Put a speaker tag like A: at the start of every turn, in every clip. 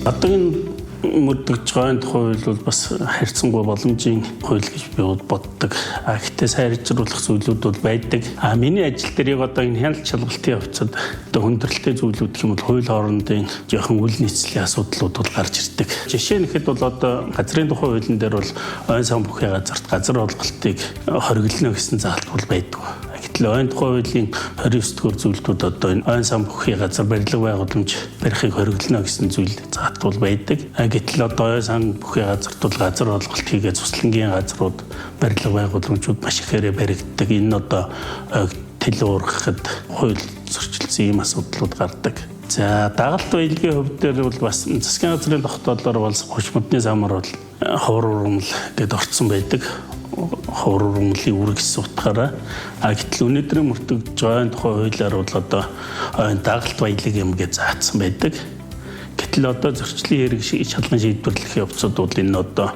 A: Одоо энэ мөрдөгч гойн хууль бол бас харьцангуй боломжийн хууль гэж би боддог. Гэхдээ сайжруулах зүйлүүд бол байдаг. Миний ажил дээр яг одоо энэ хяналт шалгалтын явцад одоо хүндрэлтэй зүйлүүд гэх юм бол хууль хоорондын жоохон үл нийцлийн асуудлууд бол гарч ирдэг. Жишээ нь хэд бол одоо газрын тухай хуулийн дээр бол ойн сан бүхий газарт газар олголтыг хориглоно гэсэн заалт бол байдаг. Гэтэл ойн тухай хуулийн 29-р зүйлүүд одоо энэ ойн сан бүхий газар барилга байгууламж барихыг хориглоно гэсэн зүйл заалт бол байдаг. Гэтэл одоо ойн сан бүхий газарт бол газар олголт хийгээд цуслангийн газрууд барилга байгууламжууд маш ихээр баригддаг. Энэ нь одоо төлөө ургахад хууль зөрчилсөн ийм асуудлууд гардаг. За дагалт баялагын хувьд дээр бол бас засгийн газрын тогтоолоор бол хушмадны замаар бол ховор ургамал гэдээ орцсон байдаг. Ховор ургамлын үүрэг гэсэн утгаараа гэтэл өнөөдрийн мөрдөгч ойн тухай хуулиар бол одоо ойн дагалт баялаг юм гэж заасан байдаг. Гэтэл одоо зөрчлийн хэрэг шалган шийдвэрлэх явцад бол энэ одоо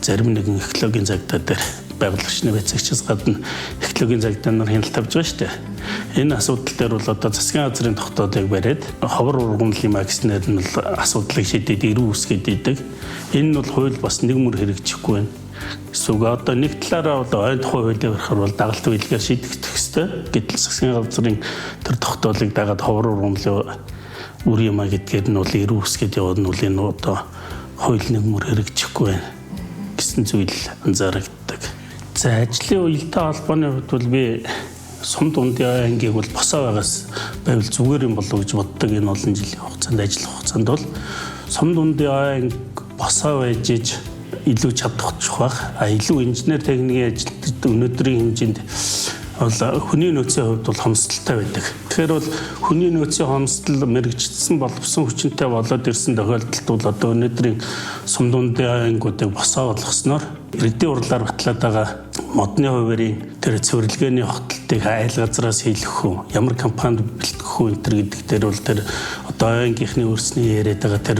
A: зарим нэгэн экологийн цагдаа дээр байгуулагчны байцаагчаас гадна экологийн цагдаа нар хяналт тавьж байгаа шүү дээ. Энэ асуудал дээр бол одоо засгийн газрын тогтоолыг бариад ховор ургамлын магиснээр нь бол асуудлыг шийдээд эрүү үсгээд идэг. Энэ нь бол хууль бас нэг мөр хэрэгжихгүй байна. Эсвэл одоо нэг талаараа одоо ойн тухай хуулийг барихаар бол дагалт баялагаар шийдэгдэх ёстой. Гэтэл засгийн газрын тэр тогтоолыг дагаад ховор ургамлын үр юм гэдгээр нь бол эрүү үсгээд яваад нь бол энэ одоо хууль нэг мөр хэрэгжихгүй байна гэсэн зүйл анзаарагддаг. За ажлын уялдаа холбооны хувьд бол би сум дундын ангийг бол босоо байгаас байвал зүгээр юм болов гэж боддог. Энэ олон жилийн хугацаанд ажиллах хугацаанд бол сум дундын анги босоо байж илүү чадварчих баг. Илүү инженер техникийн ажилтнууд өнөөдрийн хэмжээнд бол хүний нөөцийн хувьд бол хомсдолтой байдаг. Тэгэхээр бол хүний нөөцийн хомсдол мэрэгжсэн боловсон хүчинтэй болоод ирсэн тохиолдолд бол одоо өнөөдрийн сум дундын ангиудыг босоо болгосноор иргэдийн урлаар батлаад байгаа модны хуваарийн тэр цэвэрлэгээний хотолтыг айл газраас хийлгэх үү, ямар компанид бэлтгэх үү энэ гэдэг дээр бол тэр одоо ангийнхны өөрсний яриад байгаа тэр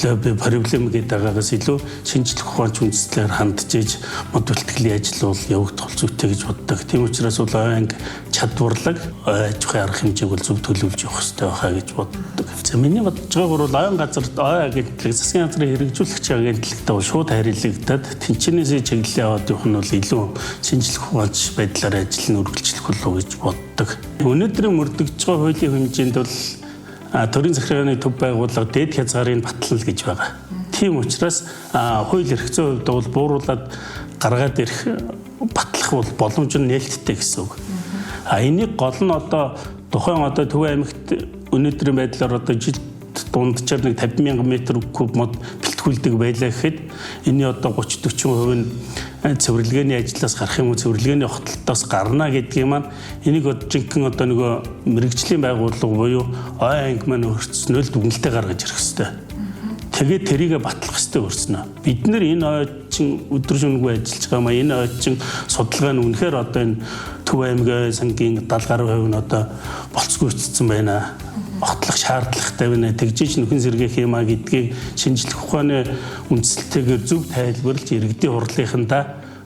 A: лобби проблем гэдэг байгаагаас илүү шинжлэх ухаанч үндслээр хандж иж мод бэлтгэлийн ажил бол явагдах зүйтэй гэж боддог. Тийм учраас бол анги чадварлаг аж ахуйн арга хэмжээг бол зөв төлөвлөж явах хэрэгтэй байхаа гэж боддог. За миний бодож байгаагаар бол ойн газарт агентлаг засгийн газрын хэрэгжүүлэгч агентлагтай бол шууд харилцагдаад тэнцэнээсээ чиглэлээ аваад явах нь бол илүү шинжлэх ухаанч байдлаар ажил нь үргэлжлэх болов гэж боддог. Өнөөдрийн мөрдөгж байгаа хуулийн хэмжээнд бол төрийн захиргааны төв байгууллага дээд хязгаарыг батлана гэж байгаа. Тийм учраас хууль эрх зүйн хувьд бол бууруулад гаргаад ирэх батлах бол боломж нь нээлттэй гэсэн үг. Энийг гол нь одоо тухайн одоо Төв аймагт өнөөдрийн байдлаар одоо жил дунджаар нэг 50,000 м3 мод бэлтгүүлдэг байлаа гэхэд энэ одоо 30-40% нь цэвэрлэгээний ажлаас гарах юм уу, цэвэрлэгээний хотолтоос гарна гэдгийг маань энийг жинхэнэ одоо нөгөө мэрэгжлийн байгууллага буюу ой анги маань өөрснөөл дүгнэлтээ гаргаж ирэх хэрэгтэй. Тэгээд тэрийгэ батлах хэрэгтэй өөрснөө. Бид нэр энэ ойчин өдөр шөнөгүй ажиллаж байгаа маа энэ ойчин судалгаа нь үнэхээр одоо энэ Төв аймгийн сангийн 70% нь одоо болцгүйцсэн байна. Отлох шаардлагатай байна. Тэгжиж нөхөн сэргээх юм а гэдгийг шинжлэх ухааны үндсэлтэйгээр зөв тайлбарлаж иргэдийн хурлынхантаа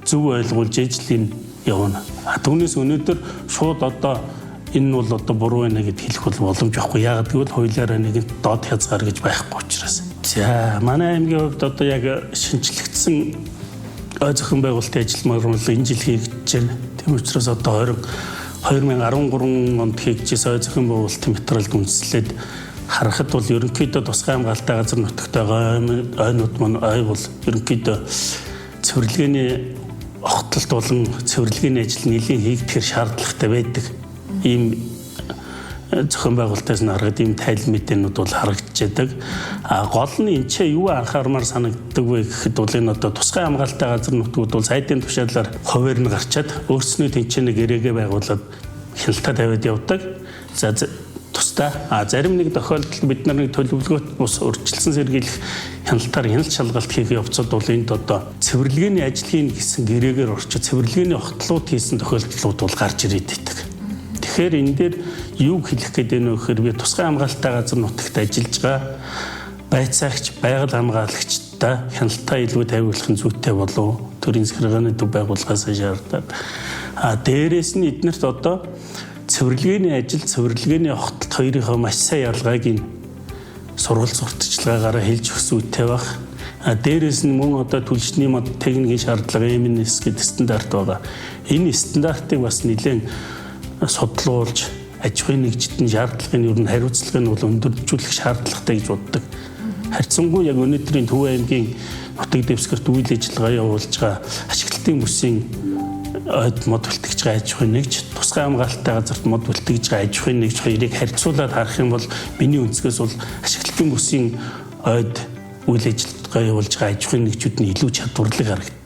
A: зөв ойлгуулж ижил явна. Түүнээс өнөөдөр шууд одоо энэ нь бол одоо буруу байна гэд хэлэх бол боломж байхгүй. Яагаад гэвэл хуулиараа нэг доод хязгаар гэж байхгүй учраас. За манай аймгийн хувьд одоо яг шинжлэгдсэн ой зохион байгуулалтын ажил мөрөл энэ жил хийж байна. Тийм учраас одоо 2013 онд хийгдсэн ой зохион байгуулалтын материалд үндэслээд харахад бол ерөнхийдөө тусгай хамгаалалттай газар нутагт байгаа ойнууд маань ой бол ерөнхийдөө цэвэрлэгээний огтлолт болон цэвэрлэгээний ажил нэлийн хийгдэх шаардлагатай байдаг. Ийм зохион байгуулалтаас наргад ийм тайлбар мэдээнүүд бол харагдчихдаг. Гол нь энэ ч юу анхаармаар санагддаг вэ гэхэд бол энэ одоо тусгай хамгаалалттай газар нутгууд бол сайдын тушаалаар хуваар нь гарчаад өөрснөө тэнцэнэ гэрээгээ байгуулад хяналтаа тавиад явдаг. За тусдаа зарим нэг тохиолдолд бид нар нэг төлөвлөгөөт бус урьдчилсан сэргийлэх хяналтаар хяналт шалгалт хийх явцад бол энд одоо цэвэрлэгээний ажил хийн гэсэн гэрээгээр орчиж цэвэрлэгээний огтлууд хийсэн тохиолдлууд бол гарч ирээд байдаг. Тэгэхээр энэ дээр юу хэлэх гээд байна вэ гэхээр би тусгай хамгаалалттай газар нутагт ажиллаж байгаа байцаагч, байгаль хамгаалагчтай хяналтаа илүү тавиулах нь зүйтэй болов төрийн захиргааны төв байгууллагаас шаардаад. Дээрээс нь эднэрт одоо цэвэрлэгээний ажил, цэвэрлэгээний огтлт хоёрынхоо маш сайн ялгааг нь сургалт сурталчилгаагаараа хэлж өгсөн үедтэй баг. Дээрээс нь мөн одоо түлшний мод техникийн шаардлага MNS гэдэг стандарт байгаа. Энэ стандартыг бас нэлээд судалгуулж аж ахуйн нэгжтэн шаардлагын ер нь хариуцлагыг нь бол өндөржүүлэх шаардлагатай гэж боддог. Харьцангуй яг өнөөдрийн Төв аймгийн нутаг дэвсгэрт үйл ажиллагаа явуулж байгаа ашиглалтын бүсийн ойд мод бэлтгэж байгаа аж ахуйн нэгж, тусгай хамгаалалттай газарт мод бэлтгэж байгаа аж ахуйн нэгж хоёрыг харьцуулаад харах юм бол миний өнцгөөс бол ашиглалтын бүсийн ойд үйл ажиллагаа явуулж байгаа аж ахуйн нэгжүүд нь илүү чадварлаг харагддаг.